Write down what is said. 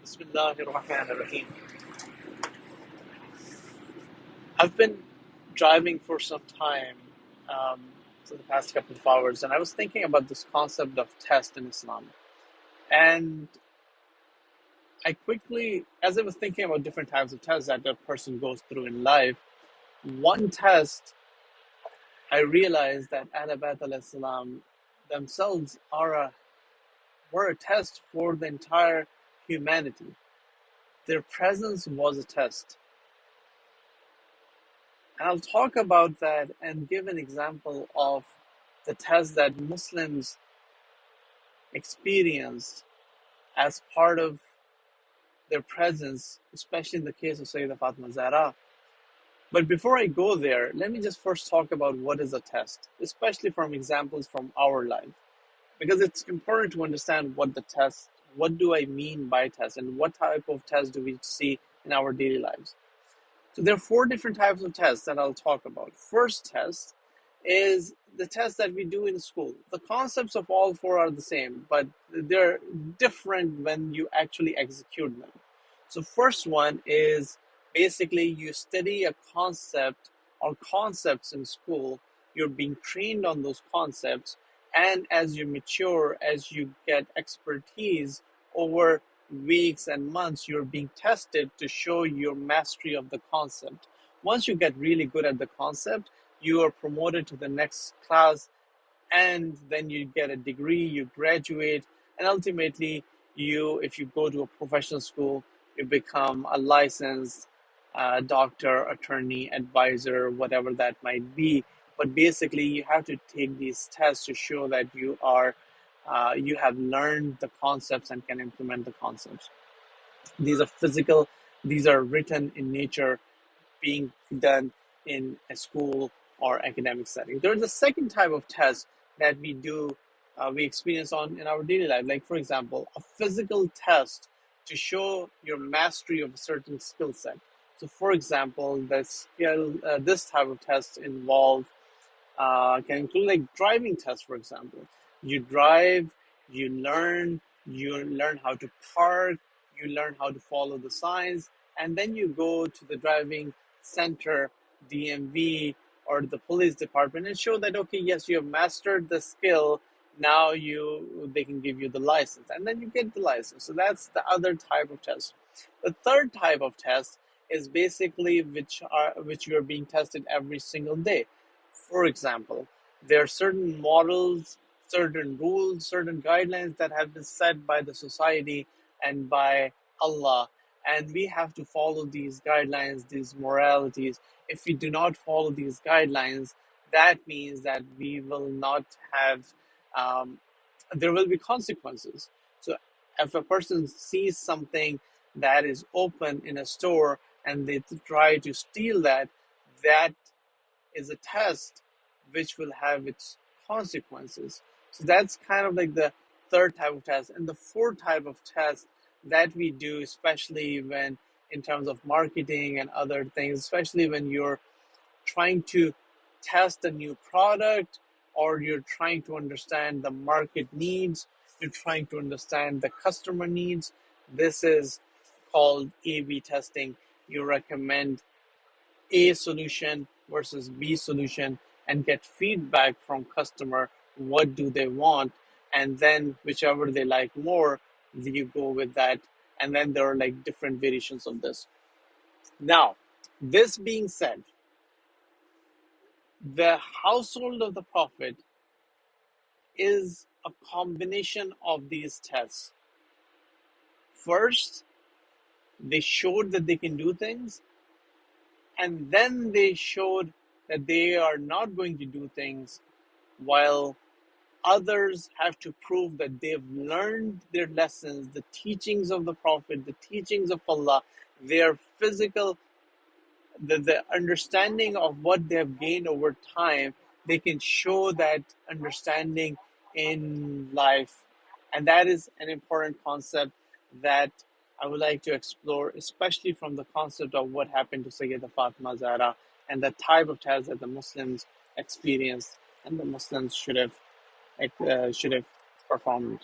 Bismillahirrahmanirrahim. I've been driving for some time, um, for the past couple of hours, and I was thinking about this concept of test in Islam. And as I was thinking about different types of tests that a person goes through in life, one test I realized that Ahl Bayt alayhi salam themselves were a test for the entire humanity. Their presence was a test. And I'll talk about that and give an example of the test that Muslims experienced as part of their presence, especially in the case of Syeda Fatima Zehra. But before I go there, let me just first talk about what is a test, especially from examples from our life, because it's important to understand what do I mean by test, and what type of test do we see in our daily lives. So there are four different types of tests that I'll talk about. First test is the test that we do in school. The concepts of all four are the same, but they're different when you actually execute them. So first one is basically you study a concept or concepts in school. You're being trained on those concepts, and as you mature, as you get expertise over weeks and months, you're being tested to show your mastery of the concept. Once you get really good at the concept, you are promoted to the next class, and then you get a degree, you graduate, and ultimately if you go to a professional school, you become a licensed doctor, attorney, advisor, whatever that might be. But basically you have to take these tests to show that you have learned the concepts and can implement the concepts. These are physical, these are written in nature, being done in a school or academic setting. There's a second type of test that we experience in our daily life. Like, for example, a physical test to show your mastery of a certain skill set. So, for example, this type of test can include like driving tests, for example. You drive, you learn how to park, you learn how to follow the signs, and then you go to the driving center, DMV, or the police department and show that, okay, yes, you have mastered the skill. Now they can give you the license, and then you get the license. So that's the other type of test. The third type of test is basically which you are being tested every single day. For example, there are certain models, certain rules, certain guidelines that have been set by the society and by Allah, and we have to follow these guidelines, these moralities. If we do not follow these guidelines, that means that we will not have, there will be consequences. So if a person sees something that is open in a store and they try to steal that, that is a test which will have its consequences. So that's kind of like the third type of test. And the fourth type of test that we do, especially when in terms of marketing and other things, especially when you're trying to test a new product, or you're trying to understand the market needs, you're trying to understand the customer needs. This is called A/B testing. You recommend A solution versus B solution and get feedback from customer. What do they want? And then whichever they like more, you go with that. And then there are like different variations of this. Now, this being said, the household of the Prophet is a combination of these tests. First, they showed that they can do things, and then they showed that they are not going to do things, while others have to prove that they've learned their lessons, the teachings of the Prophet, the teachings of Allah, their physical, the understanding of what they have gained over time. They can show that understanding in life. And that is an important concept that I would like to explore, especially from the concept of what happened to Syeda Fatima Zehra and the type of test that the Muslims experienced and the Muslims should have performed.